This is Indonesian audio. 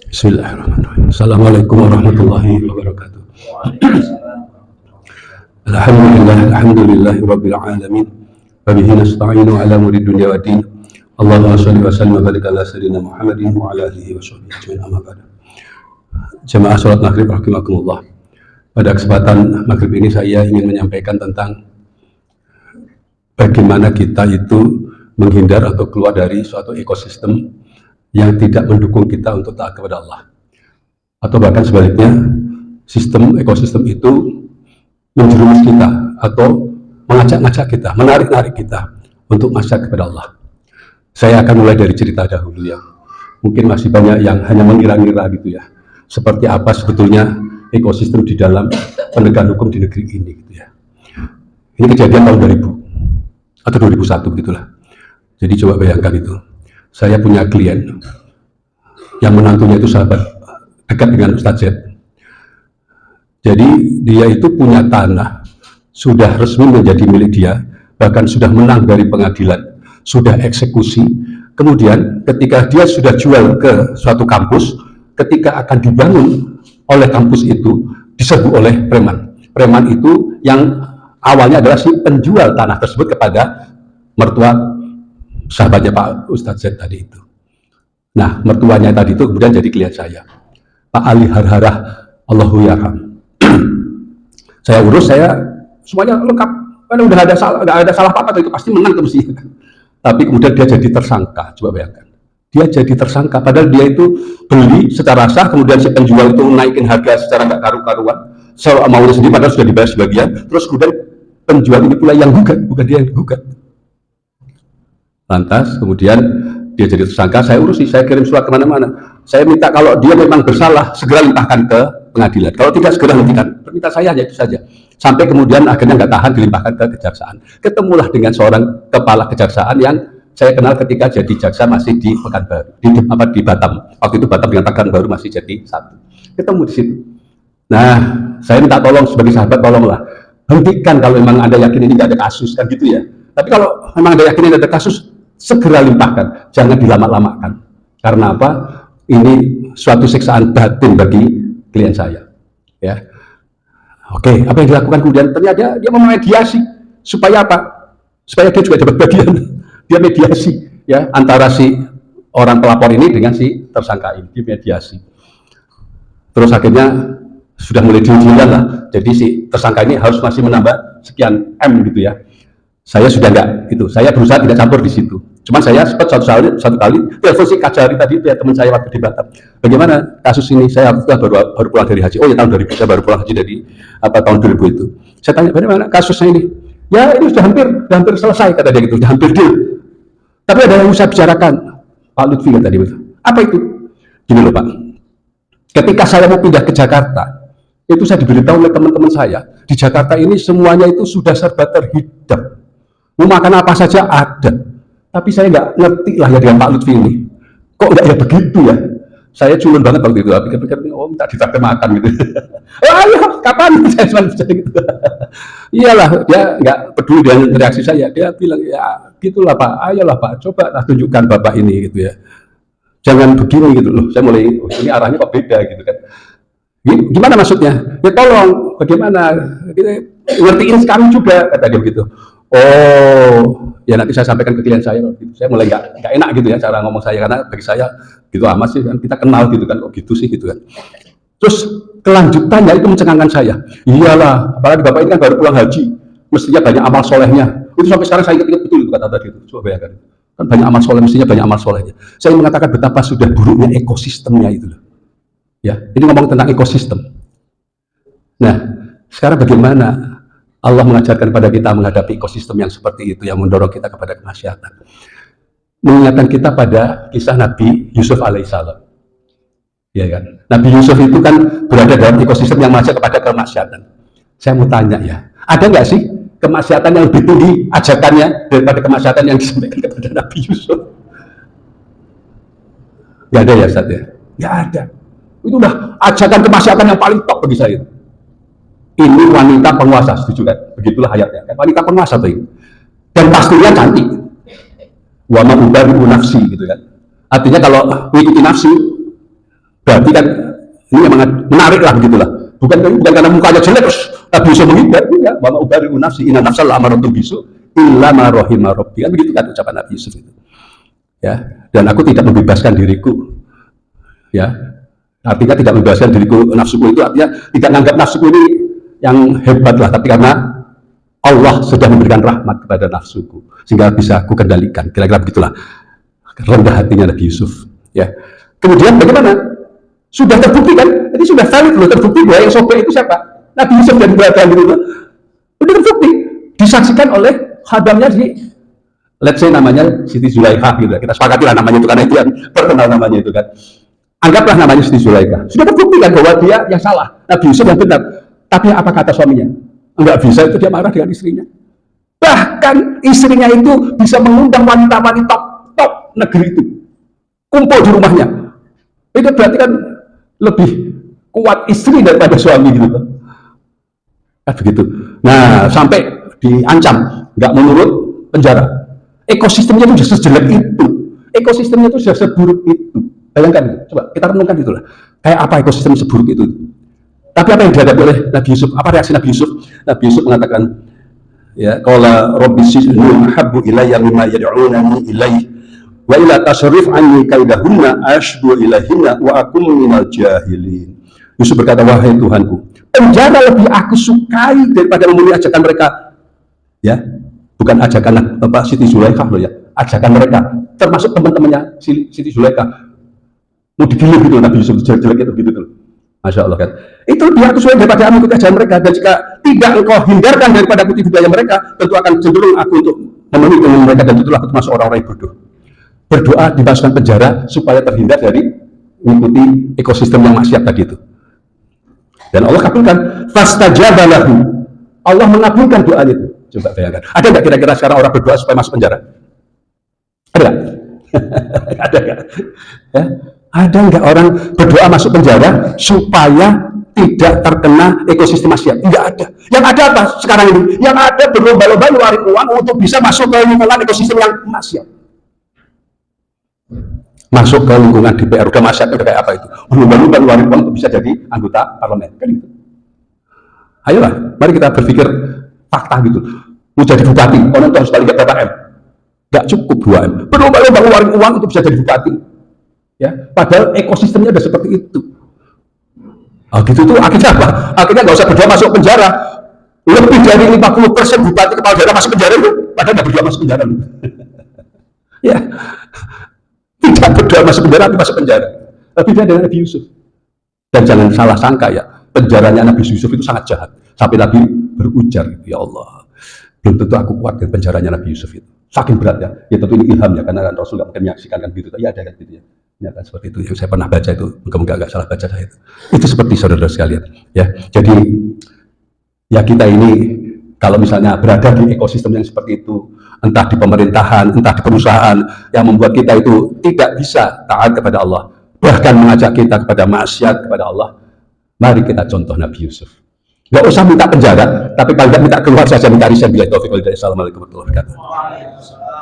Bismillahirrahmanirrahim. Assalamualaikum warahmatullahi wabarakatuh. Alhamdulillah rabbil alamin. Wa bihi nasta'inu ala umuri dunya waddin. Allahumma shalli wa sallim wa barik ala sayyidina Muhammadin wa ala alihi wa sahbihi ajmain, amma ba'du. Jemaah salat maghrib rahimakumullah. Pada kesempatan maghrib ini saya ingin menyampaikan tentang bagaimana kita itu menghindar atau keluar dari suatu ekosistem yang tidak mendukung kita untuk taat kepada Allah, atau bahkan sebaliknya, ekosistem itu menjerumus kita atau mengajak-ngajak kita, menarik-narik kita untuk masuk kepada Allah. Saya akan mulai dari cerita dahulu ya. Mungkin masih banyak yang hanya mengira-ngira gitu ya, seperti apa sebetulnya ekosistem di dalam penegakan hukum di negeri ini gitu ya. Ini kejadian tahun 2000 atau 2001 begitulah. Jadi coba bayangkan itu. Saya punya klien yang menantunya itu sahabat dekat dengan Ustadz Z. Jadi dia itu punya tanah, sudah resmi menjadi milik dia, bahkan sudah menang dari pengadilan, sudah eksekusi. Kemudian ketika dia sudah jual ke suatu kampus, ketika akan dibangun oleh kampus itu, diserbu oleh preman. Preman itu yang awalnya adalah si penjual tanah tersebut kepada mertua sahabatnya Pak Ustadz Z tadi itu. Nah, mertuanya tadi itu kemudian jadi klien saya, Pak Ali Harharah, Allahu yarham. Saya urus, saya semuanya lengkap, karena udah nggak ada salah apa-apa, itu pasti menang terus. Tapi kemudian dia jadi tersangka. Coba bayangkan, dia jadi tersangka padahal dia itu beli secara sah, kemudian si penjual itu naikin harga secara nggak karu-karuan, maunya sendiri padahal sudah dibayar sebagian, terus kemudian penjual ini pula yang gugat, bukan dia yang gugat. Lantas kemudian dia jadi tersangka, saya urusi, saya kirim surat kemana-mana. Saya minta kalau dia memang bersalah, segera limpahkan ke pengadilan. Kalau tidak, segera hentikan. Permintaan saya hanya itu saja. Sampai kemudian akhirnya nggak tahan, dilimpahkan ke kejaksaan. Ketemulah dengan seorang kepala kejaksaan yang saya kenal ketika jadi jaksa masih di Pekanbaru, di Batam. Waktu itu Batam dengan Pekanbaru masih jadi satu. Ketemu di situ. Nah, saya minta tolong sebagai sahabat, tolonglah hentikan kalau memang Anda yakin ini nggak ada kasus, kan gitu ya. Tapi kalau memang Anda yakin ini ada kasus, segera limpahkan, jangan dilama-lamakan. Karena apa? Ini suatu siksaan batin bagi klien saya. Ya, oke. Apa yang dilakukan kemudian? Ternyata dia memediasi supaya apa? Supaya dia juga dapat bagian. Dia mediasi, ya, antara si orang pelapor ini dengan si tersangka ini. Dia mediasi. Terus akhirnya sudah mulai diujian lah. Jadi si tersangka ini harus masih menambah sekian M gitu ya. Saya sudah enggak itu, saya berusaha tidak campur di situ. Cuman saya sempat satu kali telepon si Kajari tadi itu ya, teman saya waktu di Batam. Bagaimana kasus ini? Saya baru pulang dari haji. Oh ya, tahun 2000 saya baru pulang haji dari tahun 2000 itu. Saya tanya, bagaimana kasusnya ini? Ya ini sudah hampir selesai kata dia gitu, sudah hampir deal. Tapi ada yang saya bicarakan, Pak Lutfi kata dia itu. Apa itu? Gini loh Pak. Ketika saya mau pindah ke Jakarta, itu saya diberitahu oleh teman-teman saya, di Jakarta ini semuanya itu sudah serba terhidap. Mau makan apa saja ada, tapi saya nggak ngerti lah ya dengan Pak Lutfi ini. Kok nggak ya begitu ya? Saya culun banget waktu itu, pikir-pikir, oh minta ditraktir makan gitu. Oh ayo, kapan? Saya cuma bisa gitu. Iyalah, dia nggak peduli dengan reaksi saya. Dia bilang, ya gitulah Pak, ayolah Pak, coba lah tunjukkan Bapak ini gitu ya. Jangan begini gitu loh. Saya mulai, oh, ini arahnya kok beda gitu kan. Gimana maksudnya? Ya tolong, bagaimana? Ngertiin kami juga, kata dia begitu. Oh, ya nanti saya sampaikan ke klien saya. Gitu. Saya mulai nggak enak gitu ya cara ngomong saya, karena bagi saya gitu amat sih kan, kita kenal gitu kan, kok gitu sih gitu kan. Terus kelanjutannya itu mencengangkan saya. Iyalah, apalagi Bapak ini kan baru pulang haji, mestinya banyak amal solehnya. Itu sampai sekarang saya ingat betul itu kata tadi itu. Coba bayangkan, kan banyak amal soleh, mestinya banyak amal solehnya. Saya mengatakan betapa sudah buruknya ekosistemnya itu loh. Ya, ini ngomong tentang ekosistem. Nah, sekarang bagaimana Allah mengajarkan kepada kita menghadapi ekosistem yang seperti itu, yang mendorong kita kepada kemaksiatan. Mengingatkan kita pada kisah Nabi Yusuf alaihissalam. Ya kan? Nabi Yusuf itu kan berada dalam ekosistem yang mengajak kepada kemaksiatan. Saya mau tanya ya, ada nggak sih kemaksiatan yang lebih tinggi ajakannya daripada kemaksiatan yang disampaikan kepada Nabi Yusuf? Nggak ada ya Ustaz ya? Nggak ada. Itu udah ajakan kemaksiatan yang paling top bagi saya. Ini wanita penguasa, setuju kan? Begitulah ayatnya, kan? Wanita penguasa tuh ini. Dan pastinya cantik. wa ma ubari'u nafsi gitu kan. Artinya kalau mengikuti nafsu berarti kan ini memang menarik lah begitulah. Bukan karena mukanya jelek terus Nabi Yusuf menghindar, enggak. Wa ma ubari'u nafsi inna nafsal la'amaratun bisu illa ma rahima rabbi. Kan begitu kan ucapan Nabi Yusuf itu. Ya, dan aku tidak membebaskan diriku. Ya. Artinya tidak membebaskan diriku nafsuku itu artinya tidak menganggap nafsuku ini yang hebat lah, tapi karena Allah sudah memberikan rahmat kepada nafsuku sehingga bisa aku kendalikan. Kira-kira begitulah rendah hatinya Nabi Yusuf. Ya. Kemudian bagaimana? Sudah terbukti kan? Jadi sudah valid loh, terbukti bahwa yang sobek itu siapa? Nabi Yusuf dan berada gitu. Sudah terbukti, disaksikan oleh khadamnya di, let's say namanya Siti Zulaikha gitu. Kita sepakatilah namanya itu karena itu yang terkenal namanya itu kan. Anggaplah namanya Siti Zulaikha. Sudah terbukti kan bahwa dia yang salah, Nabi Yusuf yang benar. Tapi apa kata suaminya? Enggak bisa, itu dia marah dengan istrinya. Bahkan istrinya itu bisa mengundang wanita-wanita top negeri itu kumpul di rumahnya. Itu berarti kan lebih kuat istri daripada suami gitu kan begitu. Nah sampai diancam nggak menurut penjara. Ekosistemnya itu sudah sejelek itu, ekosistemnya itu sudah seburuk itu. Bayangkan, coba kita renungkan itulah. Kayak apa ekosistem seburuk itu? Tapi apa yang dihadapi oleh Nabi Yusuf? Apa reaksi Nabi Yusuf? Nabi Yusuf mengatakan, ya, qala rabbi sijnu ahabbu ilayya mimma yad'unani ilayhi wa ila tasrif anni kaidahunna ashdu ilahinna wa akum minal jahilin. Yusuf berkata, wahai Tuhanku, penjara lebih aku sukai daripada memenuhi ajakan mereka. Ya, bukan ajakan Siti Zulaikha loh ya, ajakan mereka, termasuk teman-temannya Siti Zulaikha. Mau digilir gitu Nabi Yusuf jelek itu gitu tuh. Masya Allah kan. Itu dia sesuai daripada mengikuti ajaran mereka. Dan jika tidak engkau hindarkan daripada putih budaya mereka, tentu akan cenderung aku untuk memenuhi dengan mereka, dan tentulah aku termasuk orang-orang yang bodoh. Berdoa dimasukkan penjara supaya terhindar dari mengikuti ekosistem yang maksiat tadi itu. Dan Allah kabulkan. Fastajaba lahu. Allah mengabulkan doanya itu. Coba bayangkan. Ada nggak kira-kira sekarang orang berdoa supaya masuk penjara? Ada nggak? Ada nggak? Ya? Ada nggak orang berdoa masuk penjara supaya tidak terkena ekosistem maksiat? Nggak ada. Yang ada apa sekarang ini? Yang ada berlomba-lomba ngeluarin uang untuk bisa masuk ke lingkungan ekosistem yang maksiat. Masuk ke lingkungan DPR, udah maksiat, udah kayak apa itu? Berlomba-lomba ngeluarin uang untuk bisa jadi anggota parlemen. Kan gitu. Ayolah, mari kita berpikir fakta gitu. Mau jadi bupati, orang itu harus paling nggak berapa M? Nggak cukup 2 M. Berlomba-lomba ngeluarin uang untuk bisa jadi bupati. Ya, padahal ekosistemnya udah seperti itu. Oh, gitu tuh akhirnya apa? Akhirnya nggak usah berdoa masuk penjara. Lebih dari 50% bupati kepala daerah masuk penjara itu, padahal nggak berdoa masuk penjara. Ya, tidak berdoa masuk penjara, tapi masuk penjara. Tapi dia dengan Nabi Yusuf. Dan jangan salah sangka ya, penjaranya Nabi Yusuf itu sangat jahat. Sampai Nabi berujar, ya Allah, belum tentu aku kuat dengan penjaranya Nabi Yusuf itu. Saking berat ya. Ya tentu ini ilham ya, karena Rasul nggak mungkin menyaksikan kan gitu. Ya ada kan gitu ya. Ya kan seperti itu yang saya pernah baca itu, moga-moga nggak salah baca saya itu seperti saudara sekalian ya. Jadi ya kita ini kalau misalnya berada di ekosistem yang seperti itu, entah di pemerintahan, entah di perusahaan, yang membuat kita itu tidak bisa taat kepada Allah, bahkan mengajak kita kepada maksiat kepada Allah, mari kita contoh Nabi Yusuf. Nggak usah minta penjara, tapi paling tidak minta keluar saja, minta resign. Bila taufiq wal hidayah. Assalamualaikum warahmatullahi wabarakatuh.